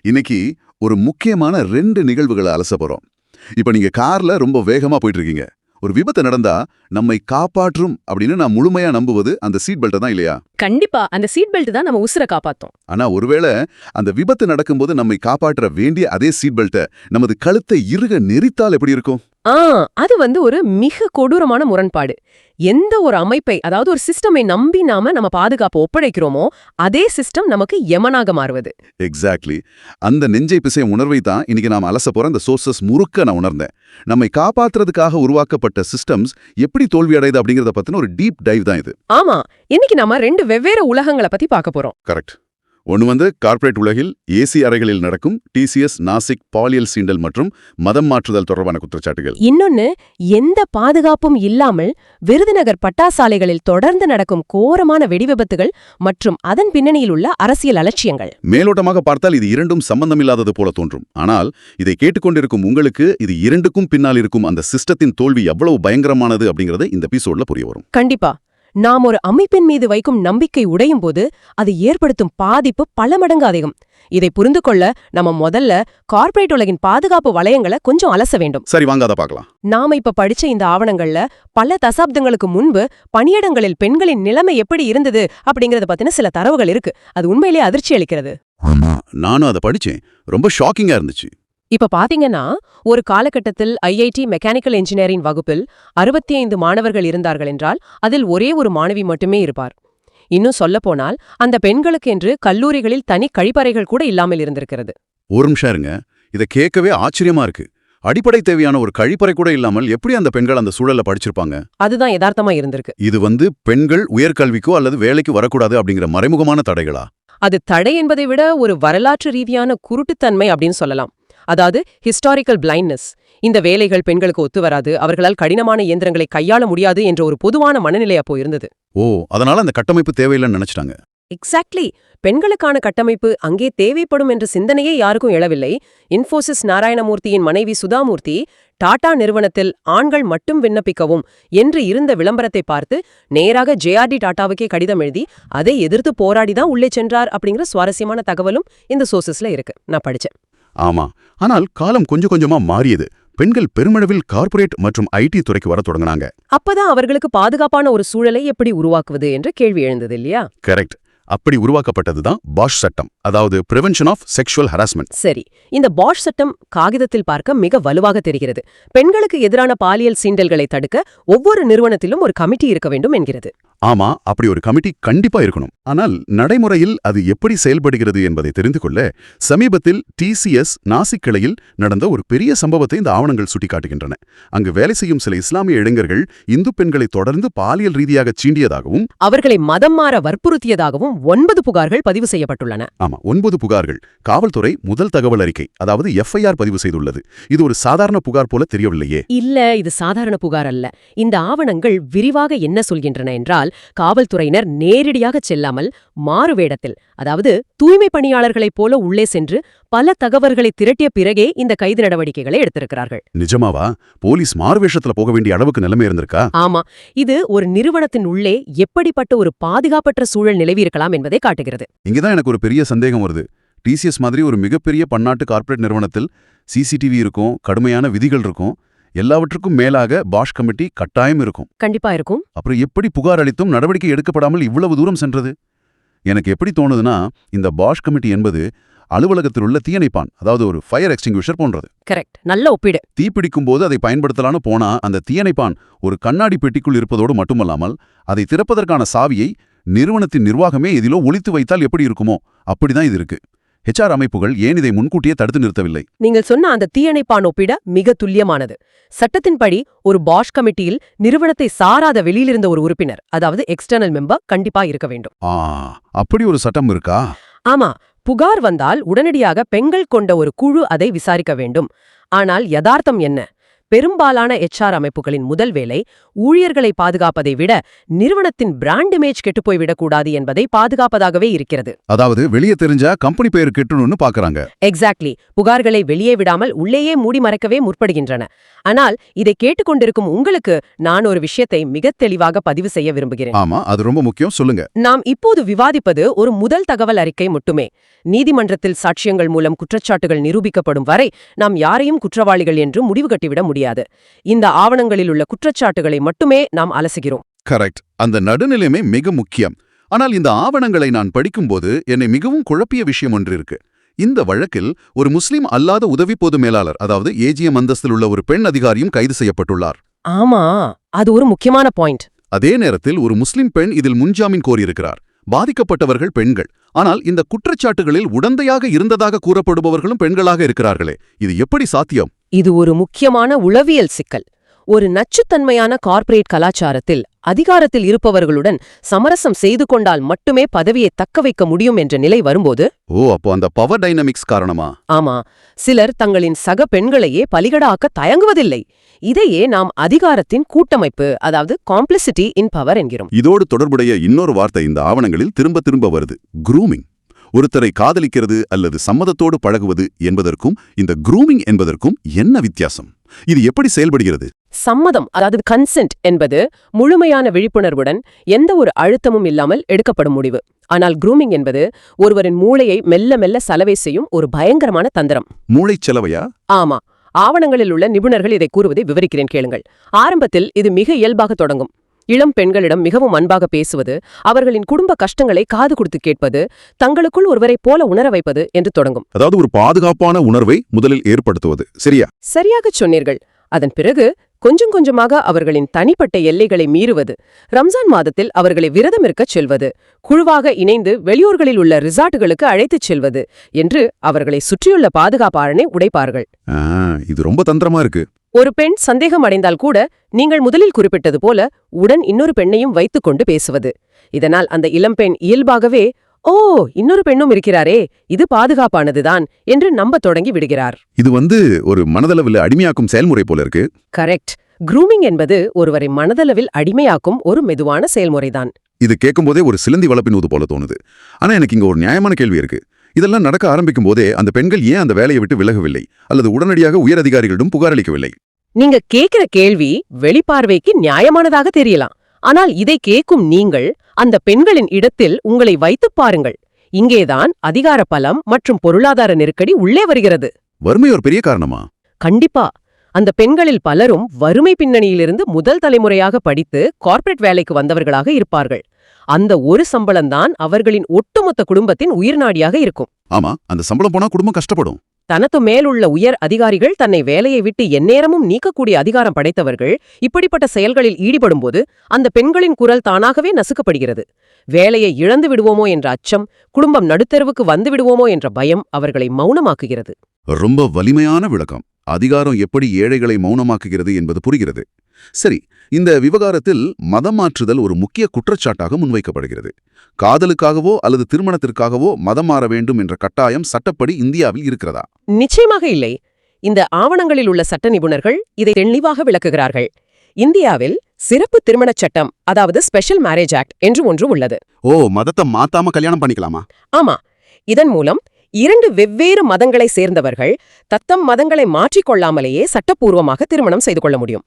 இன்னைக்கு ஒரு முக்கியமான 2 நிகழ்வுகளை அலச போறோம். இப்ப நீங்க கார்ல ரொம்ப வேகமா போயிட்டு இருக்கீங்க. ஒரு விபத்து நடந்தா நம்மை காப்பாற்றும் அப்படின்னு நான் முழுமையா நம்புவது அந்த சீட் பெல்ட்டை தான், இல்லையா? கண்டிப்பா அந்த சீட் பெல்ட் தான் நம்ம உசுரை காப்பாத்தும். ஆனா ஒருவேளை அந்த விபத்து நடக்கும்போது நம்மை காப்பாற்ற வேண்டிய அதே சீட் பெல்ட்டை நமது கழுத்தை இறுக நெரித்தால் எப்படி இருக்கும்? அது ஒரு மிக கொடூரமான முரண்பாடு. எந்த ஒரு அமைப்பை, அதாவது ஒரு சிஸ்டமை நம்பி நாம நம்ம பாதுகாப்பு ஒப்படைக்கிறோமோ அதே சிஸ்டம் நமக்கு யமனாக மாறுவது. எக்ஸாக்ட்லி. அந்த நெஞ்சை பிசையும் உணர்வை தான் இன்னைக்கு நாம அலச போற அந்த சோர்சஸ் முழுக்க நான் உணர்ந்தேன். நம்மை காப்பாத்துறதுக்காக உருவாக்கப்பட்ட சிஸ்டம்ஸ் எப்படி தோல்வி அடையுது அப்படிங்கறத பத்தின ஒரு டீப் டைவ் தான் இது. ஆமா, இன்னைக்கு நாம 2 வெவ்வேறு உலகங்களை பத்தி பார்க்க போறோம். கரெக்ட். ஒன்று கார்ப்பரேட் உலகில் ஏசி அறைகளில் நடக்கும் டிசிஎஸ் நாசிக் பாலியல் சீண்டல் மற்றும் மதம் மாற்றுதல் தொடர்பான குற்றச்சாட்டுகள். இன்னொன்னு, எந்த பாதுகாப்பும் இல்லாமல் விருதுநகர் பட்டாசாலைகளில் தொடர்ந்து நடக்கும் கோரமான வெடிவிபத்துகள் மற்றும் அதன் பின்னணியில் உள்ள அரசியல் அலட்சியங்கள். மேலோட்டமாக பார்த்தால் இது இரண்டும் சம்பந்தமில்லாதது போல தோன்றும். ஆனால் இதை கேட்டுக்கொண்டிருக்கும் உங்களுக்கு இது இரண்டுக்கும் பின்னால் இருக்கும் அந்த சிஸ்டத்தின் தோல்வி எவ்வளவு பயங்கரமானது அப்படிங்கறது இந்த எபிசோட்ல புரிய வரும். கண்டிப்பா. நாம் ஒரு அமைப்பின் மீது வைக்கும் நம்பிக்கை உடையும் போது அது ஏற்படுத்தும் பாதிப்பு பல மடங்கு அதிகம். இதை புரிந்து கொள்ள நம்ம முதல்ல கார்ப்பரேட் உலகின் பாதுகாப்பு வளையங்களை கொஞ்சம் அலச வேண்டும். சரி, வாங்க அதை பார்க்கலாம். நாம இப்ப படிச்ச இந்த ஆவணங்கள்ல பல தசாப்தங்களுக்கு முன்பு பணியிடங்களில் பெண்களின் நிலைமை எப்படி இருந்தது அப்படிங்கறத பத்தின சில தரவுகள் இருக்கு. அது உண்மையிலே அதிர்ச்சி அளிக்கிறது. நானும் அதை படிச்சேன். ரொம்ப ஷாக்கிங்கா இருந்துச்சு. இப்ப பாத்தீங்கன்னா, ஒரு காலகட்டத்தில் ஐஐடி மெக்கானிக்கல் இன்ஜினியரிங் வகுப்பில் 65 மாணவர்கள் இருந்தார்கள் என்றால் அதில் ஒரே ஒரு மாணவி மட்டுமே இருப்பார். இன்னும் சொல்லப்போனால் அந்த பெண்களுக்கு என்று கல்லூரிகளில் தனி கழிப்பறைகள் கூட இல்லாமல் இருந்திருக்கிறது. ஒரு நிமிஷம் இருங்க, இதை கேட்கவே ஆச்சரியமா இருக்கு. அடிப்படை தேவையான ஒரு கழிப்பறை கூட இல்லாமல் எப்படி அந்த பெண்கள் அந்த சூழல்ல படிச்சிருப்பாங்க? அதுதான் யதார்த்தமா இருந்திருக்கு. இது பெண்கள் உயர்கல்விக்கோ அல்லது வேலைக்கு வரக்கூடாது அப்படிங்கிற மறைமுகமான தடைகளா? அது தடை என்பதை விட ஒரு வரலாற்று ரீதியான குருட்டுத்தன்மை அப்படின்னு சொல்லலாம். அதாவது ஹிஸ்டாரிக்கல் பிளைண்ட்னஸ். இந்த வேலைகள் பெண்களுக்கு ஒத்து வராது, அவர்களால் கடினமான இயந்திரங்களை கையாள முடியாது என்ற ஒரு பொதுவான மனநிலை அப்போ இருந்தது. அதனால அந்த கட்டமைப்பு தேவையில்லைன்னு நினைச்சிட்டாங்க. எக்ஸாக்ட்லி. பெண்களுக்கான கட்டமைப்பு அங்கே தேவைப்படும் என்ற சிந்தனையே யாருக்கும் எழவில்லை. இன்ஃபோசிஸ் நாராயணமூர்த்தியின் மனைவி சுதாமூர்த்தி டாடா நிறுவனத்தில் ஆண்கள் மட்டும் விண்ணப்பிக்கவும் என்று இருந்த விளம்பரத்தை பார்த்து நேராக ஜேஆர்டி டாட்டாவுக்கே கடிதம் எழுதி அதை எதிர்த்து போராடிதான் உள்ளே சென்றார் அப்படிங்கிற சுவாரஸ்யமான தகவலும் இந்த சோர்சஸ்ல இருக்கு. நான் படிச்சேன். ஆமா, ஆனால் காலம் கொஞ்சம் கொஞ்சமா மாறியது. பெண்கள் பெருமளவில் கார்ப்பரேட் மற்றும் ஐடி துறைக்கு வர தொடங்கினாங்க. அப்பதான் அவர்களுக்கு பாதுகாப்பான ஒரு சூழலை எப்படி உருவாக்குவது என்ற கேள்வி எழுந்தது, இல்லையா? கரெக்ட். அப்படி உருவாக்கப்பட்டதுதான் பாஷ் சட்டம், அதாவது பிரிவென்ஷன் ஆஃப் செக்ஷுவல் ஹராஸ்மெண்ட். சரி, இந்த பாஷ் சட்டம் காகிதத்தில் பார்க்க மிக வலுவாக தெரிகிறது. பெண்களுக்கு எதிரான பாலியல் சீண்டல்களை தடுக்க ஒவ்வொரு நிறுவனத்திலும் ஒரு கமிட்டி இருக்க வேண்டும் என்கிறது. ஆமா, அப்படி ஒரு கமிட்டி கண்டிப்பா இருக்கணும். ஆனால் நடைமுறையில் அது எப்படி செயல்படுகிறது என்பதை தெரிந்து கொள்ள சமீபத்தில் டிசிஎஸ் நாசிக் கிளையில் நடந்த ஒரு பெரிய சம்பவத்தை இந்த ஆவணங்கள் சுட்டிக்காட்டுகின்றன. அங்கு வேலை செய்யும் சில இஸ்லாமிய இளைஞர்கள் இந்து பெண்களை தொடர்ந்து பாலியல் ரீதியாக சீண்டியதாகவும் அவர்களை மதம் மாற வற்புறுத்தியதாகவும் 9 புகார்கள் பதிவு செய்யப்பட்டுள்ளன. ஆமா, 9 புகார்கள். காவல்துறை முதல் தகவல் அறிக்கை, அதாவது எஃப்ஐஆர் பதிவு செய்துள்ளது. இது ஒரு சாதாரண புகார் போல தெரியவில்லையே. இல்ல, இது சாதாரண புகார் அல்ல. இந்த ஆவணங்கள் விரிவாக என்ன சொல்கின்றன என்றால், காவல்துறையினர் நேரடியாக செல்லாமல் மாறுவேடத்தில், அதாவது தூய்மை பணியாளர்களைப் போல உள்ளே சென்று பல தகவல்களை திரட்டிய பிறகே இந்த கைது நடவடிக்கைகளை எடுத்திருக்கிறார்கள். நிஜமாவா? போலீஸ் மாறுவேஷத்துல போக வேண்டிய அளவுக்கு நிலைமை இருந்திருக்கா? ஆமா, இது ஒரு நிறுவனத்தின் உள்ளே எப்படிப்பட்ட ஒரு பாதுகாப்பற்ற சூழல் நிலவி இருக்கலாம் என்பதை காட்டுகிறது. இங்கதான் எனக்கு ஒரு பெரிய சந்தேகம் வருது. டிசிஎஸ் மாதிரி ஒரு மிகப்பெரிய பன்னாட்டு கார்ப்பரேட் நிறுவனத்தில் சிசிடிவி இருக்கும், கடுமையான விதிகள் இருக்கும், எல்லாவற்றுக்கும் மேலாக பாஷ் கமிட்டி கட்டாயம் இருக்கும். கண்டிப்பா இருக்கும். அப்புறம் எப்படி புகார் அளித்தும் நடவடிக்கை எடுக்கப்படாமல் இவ்வளவு தூரம் சென்றது? எனக்கு எப்படி தோணுதுன்னா, இந்த பாஷ் கமிட்டி என்பது அலுவலகத்தில் உள்ள தீயணைப்பான், அதாவது ஒரு ஃபயர் எக்ஸ்டிங்விஷர் போன்றது. கரெக்ட், நல்ல ஒப்பீடு. தீப்பிடிக்கும் போது அதை பயன்படுத்தலான்னு போனா அந்த தீயணைப்பான் ஒரு கண்ணாடி பெட்டிக்குள் இருப்பதோடு மட்டுமல்லாமல் அதை திறப்பதற்கான சாவியை நிறுவனத்தின் நிர்வாகமே இதிலோ ஒளித்து வைத்தால் எப்படி இருக்குமோ அப்படிதான் இது இருக்கு. HR அமைப்புகள் ஏன் இதை முன்கூட்டியே தடுத்து நிறுத்தவில்லை? நீங்கள் சொன்ன அந்த தீயணைப்பான் ஒப்பிட மிக துல்லியமானது. சட்டத்தின்படி ஒரு பாஷ் கமிட்டியில் நிறுவனத்தை சாராத வெளியிலிருந்த ஒரு உறுப்பினர், அதாவது எக்ஸ்டர்னல் மெம்பர் கண்டிப்பா இருக்க வேண்டும். அப்படி ஒரு சட்டம் இருக்கா? ஆமா, புகார் வந்தால் உடனடியாக பெண்கள் கொண்ட ஒரு குழு அதை விசாரிக்க வேண்டும். ஆனால் யதார்த்தம் என்ன? பெரும்பாலான HR அமைப்புகளின் முதல் வேலை ஊழியர்களை பாதுகாப்பதை விட நிறுவனத்தின் பிராண்ட் இமேஜ் கெட்டுப்போய் விடக்கூடாது என்பதை பாதுகாப்பதாகவே இருக்கிறது. அதாவது வெளியே தெரிஞ்சா கம்பெனி பெயர் கெட்டணும்னு பாக்குறாங்க. எக்ஸாக்ட்லி. புகார்களை வெளியே விடாமல் உள்ளேயே மூடி மறைக்கவே முற்படுகின்றன. ஆனால் இதை கேட்டுக்கொண்டிருக்கும் உங்களுக்கு நான் ஒரு விஷயத்தை மிக தெளிவாக பதிவு செய்ய விரும்புகிறேன். ஆமா, அது ரொம்ப முக்கியம், சொல்லுங்க. நாம் இப்போது விவாதிப்பது ஒரு முதல் தகவல் அறிக்கை மட்டுமே. நீதிமன்றத்தில் சாட்சியங்கள் மூலம் குற்றச்சாட்டுகள் நிரூபிக்கப்படும் வரை நாம் யாரையும் குற்றவாளிகள் என்று முடிவு கட்டிவிட முடியாது. இந்த ஆவணங்களில் உள்ள குற்றச்சாட்டுகளை மட்டுமே நாம் அலசுகிறோம். கரெக்ட். அந்த நடுநிலைமை மிக முக்கியம். ஆனால் இந்த ஆவணங்களை நான் படிக்கும்போது என்னை மிகவும் குழப்பிய விஷயம் ஒன்று இருக்கு. இந்த வழக்கில் ஒரு முஸ்லிம் அல்லாத உதவி பொது மேலாளர், அதாவது AGM அந்தஸ்தில் உள்ள ஒரு பெண் அதிகாரியும் கைது செய்யப்பட்டுள்ளார். ஆமா, அது ஒரு முக்கியமான பாயிண்ட். அதே நேரத்தில் ஒரு முஸ்லிம் பெண் இதில் முன்ஜாமீன் கோரியிருக்கிறார். பாதிக்கப்பட்டவர்கள் பெண்கள். ஆனால் இந்த குற்றச்சாட்டுகளில் உடந்தையாக இருந்ததாக கூறப்படுபவர்களும் பெண்களாக இருக்கிறார்களே, இது எப்படி சாத்தியம்? இது ஒரு முக்கியமான உளவியல் சிக்கல். ஒரு நச்சுத்தன்மையான கார்ப்பரேட் கலாச்சாரத்தில் அதிகாரத்தில் இருப்பவர்களுடன் சமரசம் செய்து கொண்டால் மட்டுமே பதவியை தக்க வைக்க முடியும் என்ற நிலை வரும்போது, அப்போ அந்த பவர் டைனமிக்ஸ் காரணமா? ஆமா, சிலர் தங்களின் சக பெண்களையே பலிகடாக்க தயங்குவதில்லை. இதையே நாம் அதிகாரத்தின் கூட்டமைப்பு, அதாவது காம்ப்ளிசிட்டி இன் பவர் என்கிறோம். இதோடு தொடர்புடைய இன்னொரு வார்த்தை இந்த ஆவணங்களில் திரும்ப திரும்ப வருது: க்ரூமிங். ஒருத்தரை காதலிக்கிறது அல்லது சம்மதத்தோடு பழகுவது என்பதற்கும் இந்த க்ரூமிங் என்பதற்கும் என்ன வித்தியாசம்? இது எப்படி செயல்படுகிறது? சம்மதம், அதாவது கன்சென்ட் என்பது முழுமையான விழிப்புணர்வுடன் எந்த ஒரு அழுத்தமும் இல்லாமல் எடுக்கப்படும் முடிவு. ஆனால் க்ரூமிங் என்பது ஒருவரின் மூளையை மெல்ல மெல்ல சலவை செய்யும் ஒரு பயங்கரமான தந்திரம். மூளைச் செலவையா? ஆமா. ஆவணங்களில் உள்ள நிபுணர்கள் இதை கூறுவதை விவரிக்கிறேன் கேளுங்கள். ஆரம்பத்தில் இது மிக இயல்பாக தொடங்கும். இளம் பெண்களிடம் மிகவும் அன்பாக பேசுவது, அவர்களின் குடும்ப கஷ்டங்களை காது கொடுத்து கேட்பது, தங்களுக்குள் ஒருவரைப் போல உணர வைப்பது என்று தொடங்கும். அதாவது ஒரு பாதுகாப்பான உணர்வை முதலில் ஏற்படுத்துவது. சரியா? சரியாகச் சொன்னீர்கள். அதன் பிறகு கொஞ்சம் கொஞ்சமாக அவர்களின் தனிப்பட்ட எல்லைகளை மீறுவது, ரம்ஜான் மாதத்தில் அவர்களை விரதம் இருக்கச் செல்வது, குழுவாக இணைந்து வெளியூர்களில் உள்ள ரிசார்ட்டுகளுக்கு அழைத்துச் செல்வது என்று அவர்களை சுற்றியுள்ள பாதுகாப்பாரனை உடைப்பார்கள். இது ரொம்ப தந்திரமா இருக்கு. ஒரு பெண் சந்தேகம் அடைந்தால் கூட நீங்கள் முதலில் குறிப்பிட்டது போல உடன் இன்னொரு பெண்ணையும் வைத்துக்கொண்டு பேசுவது. இதனால் அந்த இளம்பெண் இயல்பாகவே, இன்னொரு பெண்ணும் இருக்கிறாரே, இது பாதுகாப்பானதுதான் என்று நம்பத் தொடங்கி விடுகிறார். இது ஒரு மனதளவில் அடிமையாக்கும் செயல்முறை போல இருக்கு. கரெக்ட். க்ரூமிங் என்பது ஒருவரை மனதளவில் அடிமையாக்கும் ஒரு மெதுவான செயல்முறைதான். இது கேட்கும்போதே ஒரு சிலந்தி வளப்பினுவது போல தோணுது. ஆனா எனக்கு இங்க ஒரு நியாயமான கேள்வி இருக்கு. இதெல்லாம் நடக்க ஆரம்பிக்கும் போதே அந்த பெண்கள் ஏன் அந்த வேலையை விட்டு விலகவில்லை அல்லது உடனடியாக உயர் அதிகாரிகளிடம் புகார் அளிக்கவில்லை? நீங்க கேட்கிற கேள்வி வெளிப்பார்வைக்கு நியாயமானதாக தெரியலாம். ஆனால் இதை கேட்கும் நீங்கள் அந்த பெண்களின் இடத்தில் உங்களை வைத்துப் பாருங்கள். இங்கேதான் அதிகார பலம் மற்றும் பொருளாதார நெருக்கடி உள்ளே வருகிறது. வறுமை ஒரு பெரிய காரணமா? கண்டிப்பா. அந்த பெண்களில் பலரும் வறுமை பின்னணியிலிருந்து முதல் தலைமுறையாக படித்து கார்ப்பரேட் வேலைக்கு வந்தவர்களாக இருப்பார்கள். அந்த ஒரு சம்பளம்தான் அவர்களின் ஒட்டுமொத்த குடும்பத்தின் உயிர்நாடியாக இருக்கும். ஆமா, அந்த சம்பளம் போனா குடும்பம் கஷ்டப்படும். தனக்கு மேலுள்ள உயர் அதிகாரிகள் தன்னை வேலையை விட்டு எந்நேரமும் நீக்கக்கூடிய அதிகாரம் படைத்தவர்கள் இப்படிப்பட்ட செயல்களில் ஈடுபடும்போது அந்த பெண்களின் குரல் தானாகவே நசுக்கப்படுகிறது. வேலையை இழந்து விடுவோமோ என்ற அச்சம், குடும்பம் நடுத்தெருவுக்கு வந்து விடுவோமோ என்ற பயம் அவர்களை மௌனமாக்குகிறது. ரொம்ப வலிமையான விளக்கம். அதிகாரம் எப்படி ஏழைகளை மௌனமாக்குகிறது என்பது புரிகிறது. சரி, இந்த விவகாரத்தில் மதம் மாற்றுதல் ஒரு முக்கிய குற்றச்சாட்டாக முன்வைக்கப்படுகிறது. காதலுக்காகவோ அல்லது திருமணத்திற்காகவோ மதம் மாற வேண்டும் என்ற கட்டாயம் சட்டப்படி இந்தியாவில் இருக்கிறதா? நிச்சயமாக இல்லை. இந்த ஆவணங்களில் உள்ள சட்ட நிபுணர்கள் இதை தெளிவாக விளக்குகிறார்கள். இந்தியாவில் சிறப்பு திருமணச் சட்டம், அதாவது ஸ்பெஷல் மேரேஜ் ஆக்ட் என்று ஒன்று உள்ளது. மதத்தை மாத்தாம கல்யாணம் பண்ணிக்கலாமா? ஆமா. இதன் மூலம் 2 வெவ்வேறு மதங்களை சேர்ந்தவர்கள் தத்தம் மதங்களை மாற்றிக்கொள்ளாமலேயே சட்டப்பூர்வமாக திருமணம் செய்து கொள்ள முடியும்.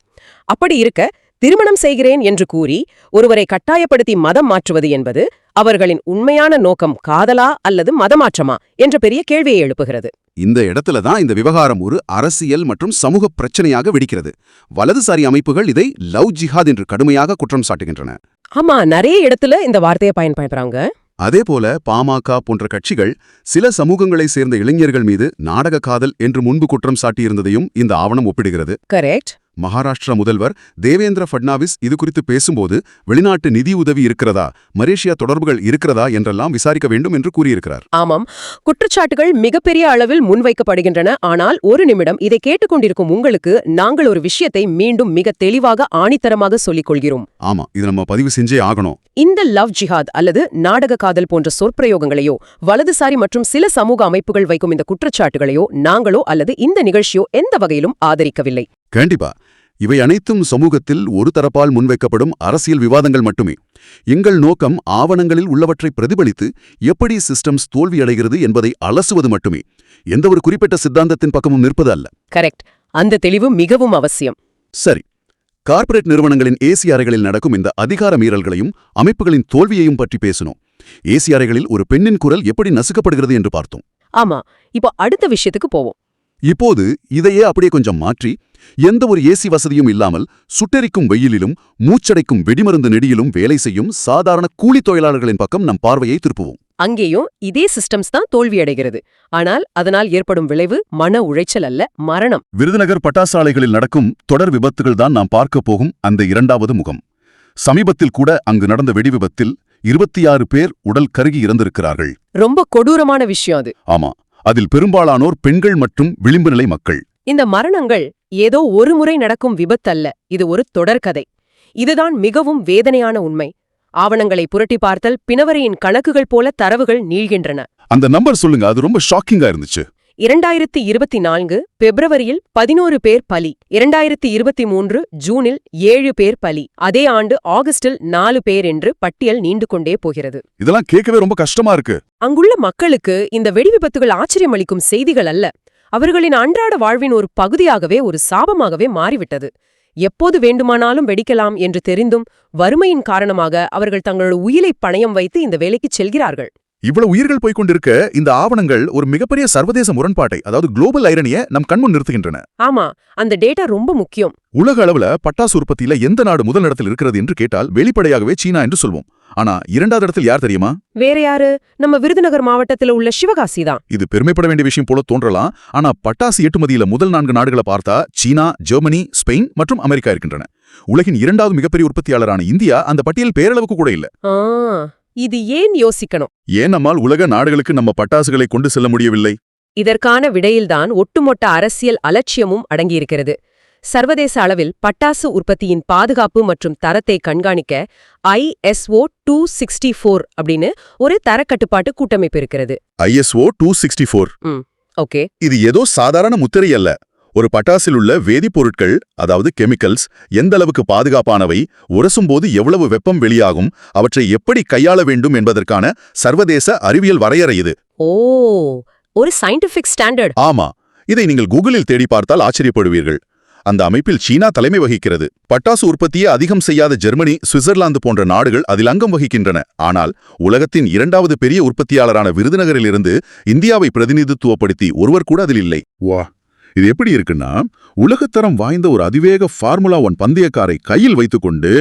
அப்படி இருக்க, திருமணம் செய்கிறேன் என்று கூறி ஒருவரை கட்டாயப்படுத்தி மதம் மாற்றுவது என்பது அவர்களின் உண்மையான நோக்கம் காதலா அல்லது மதமாற்றமா என்ற பெரிய கேள்வியை எழுப்புகிறது. இந்த இடத்துல தான் இந்த விவகாரம் ஒரு அரசியல் மற்றும் சமூக பிரச்சனையாக வெடிக்கிறது. வலதுசாரி அமைப்புகள் இதை லவ் ஜிஹாத் என்று கடுமையாக குற்றம் சாட்டுகின்றன. ஆமா, நிறைய இடத்துல இந்த வார்த்தையை பயன்படுத்துறாங்க. அதேபோல பாமக போன்ற கட்சிகள் சில சமூகங்களை சேர்ந்த இளைஞர்கள் மீது நாடக காதல் என்று முன்பு குற்றம் சாட்டியிருந்ததையும் இந்த ஆவணம் ஒப்பிடுகிறது. கரெக்ட். மகாராஷ்டிரா முதல்வர் தேவேந்திர ஃபட்னாவிஸ் இது குறித்து பேசும்போது வெளிநாட்டு நிதி உதவி இருக்கிறதா, மலேசியா தொடர்புகள் இருக்கிறதா என்றெல்லாம் விசாரிக்க வேண்டும் என்று கூறியிருக்கிறார். ஆமாம், குற்றச்சாட்டுகள் மிகப்பெரிய அளவில் முன்வைக்கப்படுகின்றன. ஆனால் ஒரு நிமிடம், இதை கேட்டுக்கொண்டிருக்கும் உங்களுக்கு நாங்கள் ஒரு விஷயத்தை மீண்டும் மிக தெளிவாக ஆணித்தரமாக சொல்லிக் கொள்கிறோம். ஆமா, இது நம்ம பதிவு செஞ்சே ஆகணும். இந்த லவ் ஜிஹாத் அல்லது நாடக காதல் போன்ற சொற்பிரயோகங்களையோ வலதுசாரி மற்றும் சில சமூக அமைப்புகள் வைக்கும் இந்த குற்றச்சாட்டுகளையோ நாங்களோ அல்லது இந்த நிகழ்ச்சியோ எந்த வகையிலும் ஆதரிக்கவில்லை. கண்டிப்பா. இவை அனைத்தும் சமூகத்தில் ஒரு தரப்பால் முன்வைக்கப்படும் அரசியல் விவாதங்கள் மட்டுமே. எங்கள் நோக்கம் ஆவணங்களில் உள்ளவற்றை பிரதிபலித்து எப்படி சிஸ்டம்ஸ் தோல்வியடைகிறது என்பதை அலசுவது மட்டுமே. எந்த ஒரு குறிப்பிட்ட சித்தாந்தத்தின் பக்கமும் நிற்பது அல்ல. கரெக்ட். அந்த தெளிவு மிகவும் அவசியம். சரி, கார்ப்பரேட் நிறுவனங்களின் ஏசி அறைகளில் நடக்கும் இந்த அதிகார மீறல்களையும் அமைப்புகளின் தோல்வியையும் பற்றி பேசணும். ஏசி அறைகளில் ஒரு பெண்ணின் குரல் எப்படி நசுக்கப்படுகிறது என்று பார்த்தோம். ஆமா, இப்போ அடுத்த விஷயத்துக்கு போவோம். இப்போது இதையே அப்படியே கொஞ்சம் மாற்றி, எந்த ஒரு ஏசி வசதியும் இல்லாமல் சுட்டெரிக்கும் வெயிலிலும் மூச்சடைக்கும் வெடிமருந்து நெடியிலும் வேலை செய்யும் சாதாரண கூலித் தொழிலாளர்களின் பக்கம் நம் பார்வையை திருப்புவோம். அங்கேயும் இதே சிஸ்டம்ஸ் தான் தோல்வியடைகிறது. ஆனால் அதனால் ஏற்படும் விளைவு மன உளைச்சல் அல்ல, மரணம். விருதுநகர் பட்டாசாலைகளில் நடக்கும் தொடர் விபத்துகள் தான் நாம் பார்க்க போகும் அந்த இரண்டாவது முகம். சமீபத்தில் கூட அங்கு நடந்த வெடி விபத்தில் 26 பேர் உடல் கருகி இறந்திருக்கிறார்கள். ரொம்ப கொடூரமான விஷயம் அது. ஆமா, அதில் பெரும்பாலானோர் பெண்கள் மற்றும் விளிம்பு நிலை மக்கள். இந்த மரணங்கள் ஏதோ ஒரு முறை நடக்கும் விபத்தல்ல, இது ஒரு தொடர்கதை. இதுதான் மிகவும் வேதனையான உண்மை. ஆவணங்களை புரட்டி பார்த்தல் பிணவரையின் கணக்குகள் போல தரவுகள் நீள்கின்றன. அந்த நம்பர் சொல்லுங்க, அது ரொம்ப ஷாக்கிங்கா இருந்துச்சு. 2024 பிப்ரவரியில் 11 பேர் பலி, 2023 ஜூனில் 7 பேர் பலி, அதே ஆண்டு ஆகஸ்டில் 4 பேர் என்று பட்டியல் நீண்டு கொண்டே போகிறது. இதெல்லாம் கேட்கவே ரொம்ப கஷ்டமா இருக்கு. அங்குள்ள மக்களுக்கு இந்த வெடி விபத்துகள் ஆச்சரியமளிக்கும் செய்திகள் அல்ல, அவர்களின் அன்றாட வாழ்வின் ஒரு பகுதியாகவே, ஒரு சாபமாகவே மாறிவிட்டது. எப்போது வேண்டுமானாலும் வெடிக்கலாம் என்று தெரிந்தும் வறுமையின் காரணமாக அவர்கள் தங்களோட உயிரை பணயம் வைத்து இந்த வேலைக்கு செல்கிறார்கள். இவ்வளவு உயிர்கள் போய்கொண்டிருக்க இந்த ஆவணங்கள் ஒரு மிகப்பெரிய சர்வதேச முரண்பாட்டை, அதாவது குளோபல் ஐரனியை நம் கண்முன் நிறுத்துகின்றன. ஆமா, அந்த டேட்டா ரொம்ப முக்கியம். உலக அளவுல பட்டாசு உற்பத்தியில எந்த நாடு முதல் இடத்தில் இருக்கிறது என்று கேட்டால் வெளிப்படையாகவே சீனா என்று சொல்வோம். ஆனா இரண்டாவது இடத்தில் யார் தெரியுமா? வேற யாரு? நம்ம விருதுநகர் மாவட்டத்துல உள்ள சிவகாசி தான். இது பெருமைப்பட வேண்டிய விஷயம் போல தோன்றலாம். ஆனா பட்டாசு ஏற்றுமதியில முதல் 4 நாடுகளை பார்த்தா சீனா, ஜெர்மனி, ஸ்பெயின் மற்றும் அமெரிக்கா இருக்கின்றன. உலகின் இரண்டாவது மிகப்பெரிய உற்பத்தியாளரான இந்தியா அந்த பட்டியல் பேரளவுக்கு கூட இல்ல. இது ஏன் யோசிக்கணும்? ஏன் நம்மால் உலக நாடுகளுக்கு நம்ம பட்டாசுகளை கொண்டு செல்ல முடியவில்லை? இதற்கான விடையில்தான் ஒட்டுமொத்த அரசியல் அலட்சியமும் அடங்கியிருக்கிறது. சர்வதேச அளவில் பட்டாசு உற்பத்தியின் பாதுகாப்பு மற்றும் தரத்தை கண்காணிக்க ISO 264 அப்படின்னு ஒரு தரக்கட்டுப்பாட்டு கூட்டமைப்பு இருக்கிறது. ISO 264. ஓகே. இது ஏதோ சாதாரண முத்திரை அல்ல. ஒரு பட்டாசில் உள்ள வேதிப்பொருட்கள், அதாவது கெமிக்கல்ஸ், எந்த அளவுக்கு பாதுகாப்பானவை, உரசும்போது எவ்வளவு வெப்பம் வெளியாகும், அவற்றை எப்படி கையாள வேண்டும் என்பதற்கான சர்வதேச அறிவியல் வரையறை இது. ஓ, ஒரு சயின்டிபிக் ஸ்டாண்டர்ட். ஆமா, இதை நீங்கள் கூகுளில் தேடி பார்த்தால் ஆச்சரியப்படுவீர்கள். அந்த அமைப்பில் சீனா தலைமை வகிக்கிறது. பட்டாசு உற்பத்தியை அதிகம் செய்யாத ஜெர்மனி, சுவிட்சர்லாந்து போன்ற நாடுகள் அதில் அங்கம் வகிக்கின்றன. ஆனால் உலகத்தின் இரண்டாவது பெரிய உற்பத்தியாளரான விருதுநகரிலிருந்து இந்தியாவை பிரதிநிதித்துவப்படுத்தி ஒருவர் கூட அதில் இல்லை. வா, இது எப்படி இருக்குன்னா, உலகத்தரம் வாய்ந்த ஒரு அதிவேக ஃபார்முலா 1 பந்தயக்காரை கையில் வைத்துக்கொண்டு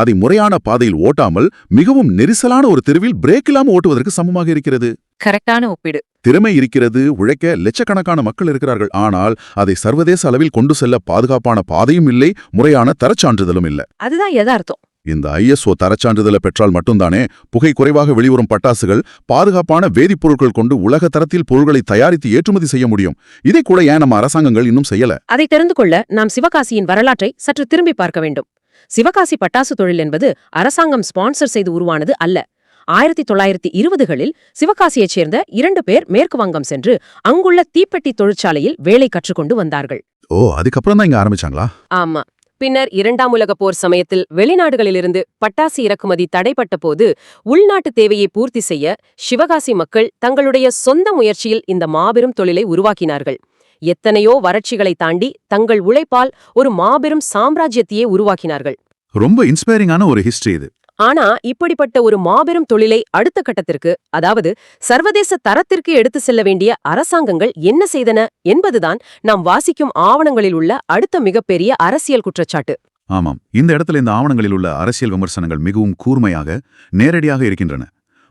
அதை முறையான பாதையில் ஓட்டாமல் மிகவும் நெரிசலான ஒரு தெருவில் பிரேக் இல்லாம ஓட்டுவதற்கு சமமாக இருக்கிறது. கரெக்டான ஒப்பீடு. திறமை இருக்கிறது, உழைக்க லட்சக்கணக்கான மக்கள் இருக்கிறார்கள். ஆனால் அதை சர்வதேச அளவில் கொண்டு செல்ல பாதுகாப்பான பாதையும் இல்லை, முறையான தரச்சான்றிதழும் இல்லை. அதுதான் யதார்த்தம். இந்த ISO தரச்சான்றிதழை பெற்றால் மட்டும்தானே புகை குறைவாக வெளிவரும் பட்டாசுகள் பாதுகாப்பான வேதிப்பொருட்கள் கொண்டு உலக தரத்தில் பொருட்களை தயாரித்து ஏற்றுமதி செய்ய முடியும். இதை கூட ஏன் நம்ம அரசாங்கங்கள் இன்னும் செய்யல? அதை தெரிந்து கொள்ள நாம் சிவகாசியின் வரலாற்றை சற்று திரும்பி பார்க்க வேண்டும். சிவகாசி பட்டாசு தொழில் என்பது அரசாங்கம் ஸ்பான்சர் செய்து உருவானது அல்ல. 1920களில் சிவகாசியைச் சேர்ந்த 2 பேர் மேற்கு வங்கம் சென்று அங்குள்ள தீப்பெட்டி தொழிற்சாலையில் வேலை கற்றுக்கொண்டு வந்தார்கள். ஓ, அதுக்கப்புறம் தான் இங்க ஆரம்பிச்சாங்களா? ஆமா. பின்னர் 2ஆம் உலகப் போர் சமயத்தில் வெளிநாடுகளிலிருந்து பட்டாசு இறக்குமதி தடைப்பட்ட போது உள்நாட்டு தேவையை பூர்த்தி செய்ய சிவகாசி மக்கள் தங்களுடைய சொந்த முயற்சியில் இந்த மாபெரும் தொழிலை உருவாக்கினார்கள். எத்தனையோ வறட்சிகளை தாண்டி தங்கள் உழைப்பால் ஒரு மாபெரும் சாம்ராஜ்யத்தையே உருவாக்கினார்கள். ரொம்ப இன்ஸ்பைரிங்கான ஒரு ஹிஸ்டரி இது. ஆனா இப்படிப்பட்ட ஒரு மாபெரும் தொழிலை அடுத்த கட்டத்திற்கு, அதாவது சர்வதேச தரத்திற்கு எடுத்து செல்ல வேண்டிய அரசாங்கங்கள் என்ன செய்தன என்பதுதான் நாம் வாசிக்கும் ஆவணங்களில் உள்ள அடுத்த மிகப்பெரிய அரசியல் குற்றச்சாட்டு. ஆமாம், இந்த இடத்துல இந்த ஆவணங்களில் உள்ள அரசியல் விமர்சனங்கள் மிகவும் கூர்மையாக, நேரடியாக இருக்கின்றன.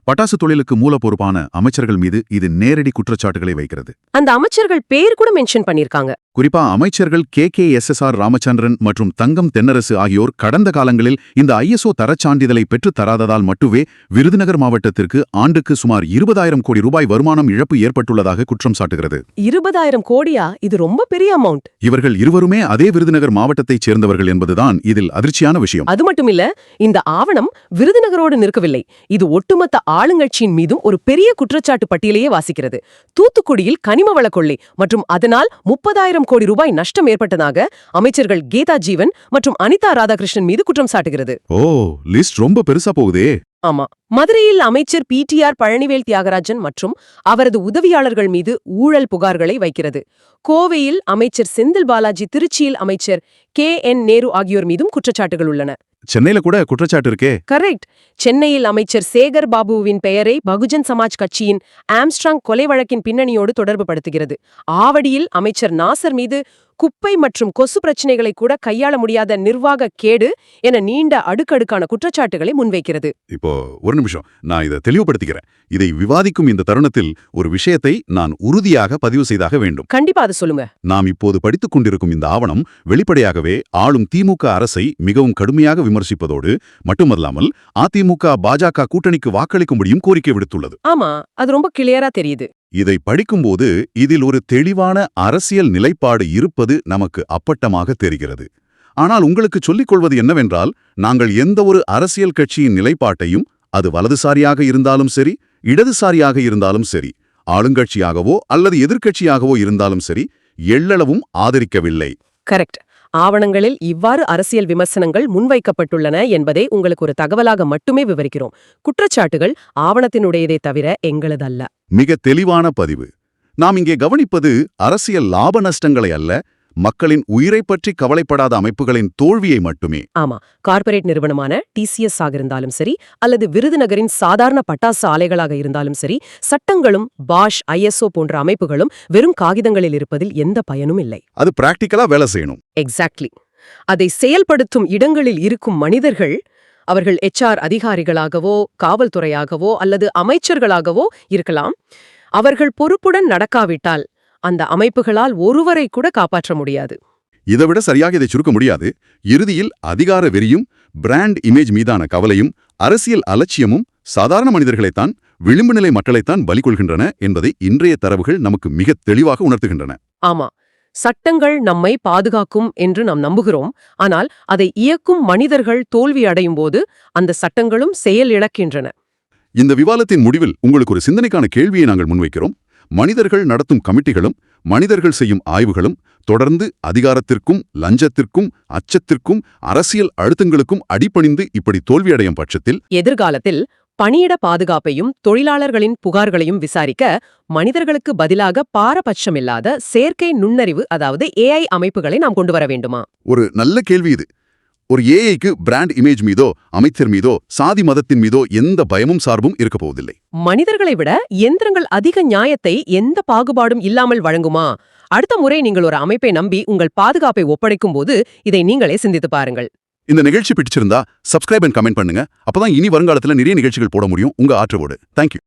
பட்டாசு தொழிலுக்கு மூலப்பொறுப்பான அமைச்சர்கள் மீது இது நேரடி குற்றச்சாட்டுகளை வைக்கிறது. அந்த அமைச்சர்கள் பேர் கூட மென்ஷன் பண்ணிருக்காங்க. குறிப்பா அமைச்சர்கள் KKSSR ராமச்சந்திரன் மற்றும் தங்கம் தென்னரசு ஆகியோர் கடந்த காலங்களில் இந்த ISO தரச்சான்றிதழை பெற்றுத் தராததால் மட்டுமே விருதுநகர் மாவட்டத்திற்கு ஆண்டுக்கு சுமார் 20,000 கோடி ரூபாய் வருமானம் இழப்பு ஏற்பட்டுள்ளதாக குற்றம் சாட்டுகிறது. 20,000 கோடியா? இது ரொம்ப பெரிய அமௌண்ட். இவர்கள் இருவருமே அதே விருதுநகர் மாவட்டத்தைச் சேர்ந்தவர்கள் என்பதுதான் இதில் அதிர்ச்சியான விஷயம். அது மட்டுமில்ல, இந்த ஆவணம் விருதுநகரோடு நிற்கவில்லை. இது ஒட்டுமொத்த ஆளுங்கட்சியின் மீதும் ஒரு பெரிய குற்றச்சாட்டு பட்டியலையே வாசிக்கிறது. தூத்துக்குடியில் கனிம வள கொள்ளை மற்றும் அதனால் 30,000 1000 கோடி ரூபாய் நஷ்டம் ஏற்பட்டதாக அமைச்சர்கள் கீதா ஜீவன் மற்றும் அனிதா ராதாகிருஷ்ணன் மீது குற்றம் சாட்டுகிறது. ஓ, லிஸ்ட் ரொம்ப பெருசா போகுதே. ஆமா, மதுரையில் அமைச்சர் PTR பழனிவேல் தியாகராஜன் மற்றும் அவரது உதவியாளர்கள் மீது ஊழல் புகார்களை வைக்கிறது. கோவையில் அமைச்சர் செந்தில் பாலாஜி, திருச்சியில் அமைச்சர் KN நேரு ஆகியோர் மீதும் குற்றச்சாட்டுகள் உள்ளன. சென்னையில கூட குற்றச்சாட்டு இருக்கே. கரெக்ட். சென்னையில் அமைச்சர் சேகர் பாபுவின் பெயரை பகுஜன் சமாஜ் கட்சியின் ஆம்ஸ்ட்ராங் கொலை வழக்கின் பின்னணியோடு தொடர்பு படுத்துகிறது. ஆவடியில் அமைச்சர் நாசர் மீது குப்பை மற்றும் கொசு பிரச்சனைகளை கூட கையாள முடியாத நிர்வாக கேடு என நீண்ட அடுக்கடுக்கான குற்றச்சாட்டுகளை முன்வைக்கிறது. இப்போ ஒரு நிமிஷம், நான் இதை தெளிவுபடுத்திக்கிறேன். இதை விவாதிக்கும் இந்த தருணத்தில் ஒரு விஷயத்தை நான் உறுதியாக பதிவு செய்தாக வேண்டும். கண்டிப்பா அது சொல்லுங்க. நாம் இப்போது படித்துக் கொண்டிருக்கும் இந்த ஆவணம் வெளிப்படையாகவே ஆளும் திமுக அரசை மிகவும் கடுமையாக விமர்சிப்பதோடு மட்டுமல்லாமல் அதிமுக பாஜக கூட்டணிக்கு வாக்களிக்கும்படியும் கோரிக்கை விடுத்துள்ளது. ஆமா, அது ரொம்ப கிளியரா தெரியுது. இதை படிக்கும்போது இதில் ஒரு தெளிவான அரசியல் நிலைப்பாடு இருப்பது நமக்கு அப்பட்டமாக தெரிகிறது. ஆனால் உங்களுக்கு சொல்லிக் கொள்வது என்னவென்றால், நாங்கள் எந்த ஒரு அரசியல் கட்சியின் நிலைப்பாட்டையும், அது வலதுசாரியாக இருந்தாலும் சரி, இடதுசாரியாக இருந்தாலும் சரி, ஆளுங்கட்சியாகவோ அல்லது எதிர்க்கட்சியாகவோ இருந்தாலும் சரி, எள்ளளவும் ஆதரிக்கவில்லை. கரெக்ட். ஆவணங்களில் இவ்வாறு அரசியல் விமர்சனங்கள் முன்வைக்கப்பட்டுள்ளன என்பதை உங்களுக்கு ஒரு தகவலாக மட்டுமே விவரிக்கிறோம். குற்றச்சாட்டுகள் ஆவணத்தினுடையதே தவிர எங்களதல்ல. மிக தெளிவான பதிவு. நாம் இங்கே கவனிப்பது அரசியல் லாப நஷ்டங்களை அல்ல, மக்களின் உயிரை பற்றி கவலைப்படாத அமைப்புகளின் தோல்வியை மட்டுமே. ஆமா, கார்ப்பரேட் நிறுவனமான TCS ஆக இருந்தாலும் சரி, அல்லது விருதுநகரின் சாதாரண பட்டாசு ஆலைகளாக இருந்தாலும் சரி, சட்டங்களும் பாஷ், ISO போன்ற அமைப்புகளும் வெறும் காகிதங்களில் இருப்பதில் எந்த பயனும் இல்லை. அது பிராக்டிக்கலா வேலை செய்யணும். எக்ஸாக்ட்லி. அதை செயல்படுத்தும் இடங்களில் இருக்கும் மனிதர்கள், அவர்கள் HR அதிகாரிகளாகவோ காவல்துறையாகவோ அல்லது அமைச்சர்களாகவோ இருக்கலாம், அவர்கள் பொறுப்புடன் நடக்காவிட்டால் அந்த அமைப்புகளால் ஒருவரை கூட காப்பாற்ற முடியாது. இதைவிட சரியாக இதை சுருக்க முடியாது. இறுதியில் அதிகார வெறியும், பிராண்ட் இமேஜ் மீதான கவலையும், அரசியல் அலட்சியமும் சாதாரண மனிதர்களைத்தான், விளிம்பு நிலை மக்களைத்தான் பலி கொள்கின்றன என்பதை இன்றைய தரவுகள் நமக்கு மிக தெளிவாக உணர்த்துகின்றன. ஆமா, சட்டங்கள் நம்மை பாதுகாக்கும் என்று நாம் நம்புகிறோம். ஆனால் அதை இயக்கும் மனிதர்கள் தோல்வி அடையும் போது அந்த சட்டங்களும் செயல் இழக்கின்றன. இந்த விவாதத்தின் முடிவில் உங்களுக்கு ஒரு சிந்தனைக்கான கேள்வியை நாங்கள் முன்வைக்கிறோம். மனிதர்கள் நடத்தும் கமிட்டிகளும், மனிதர்கள் செய்யும் ஆய்வுகளும் தொடர்ந்து அதிகாரத்திற்கும், லஞ்சத்திற்கும், அச்சத்திற்கும், அரசியல் அழுத்தங்களுக்கும் அடிபணிந்து இப்படி தோல்வியடையும் பட்சத்தில் எதிர்காலத்தில் பணியிட பாதுகாப்பையும் தொழிலாளர்களின் புகார்களையும் விசாரிக்க மனிதர்களுக்கு பதிலாக பாரபட்சமில்லாத செயற்கை நுண்ணறிவு, அதாவது AI அமைப்புகளை நாம் கொண்டு வர வேண்டுமா? ஒரு நல்ல கேள்வி இது. ஒரு AIக்கு பிராண்ட் இமேஜ் மீதோ, அமைச்சர் மீதோ, சாதி மதத்தின் மீதோ எந்த பயமும் சார்பும் இருக்க போவதில்லை. மனிதர்களை விட எந்திரங்கள் அதிக நியாயத்தை எந்த பாகுபாடும் இல்லாமல் வழங்குமா? அடுத்த முறை நீங்கள் ஒரு அமைப்பை நம்பி உங்கள் பாதுகாப்பை ஒப்படைக்கும் போது இதை நீங்களே சிந்தித்து பாருங்கள். இந்த நிகழ்ச்சி பிடிச்சிருந்தா சப்ஸ்கிரைப் அண்ட் கமெண்ட் பண்ணுங்க. அப்பதான் இனி வருங்காலத்துல நிறைய நிகழ்ச்சிகள் போட முடியும் உங்க ஆற்றவோடு. தேங்க்யூ.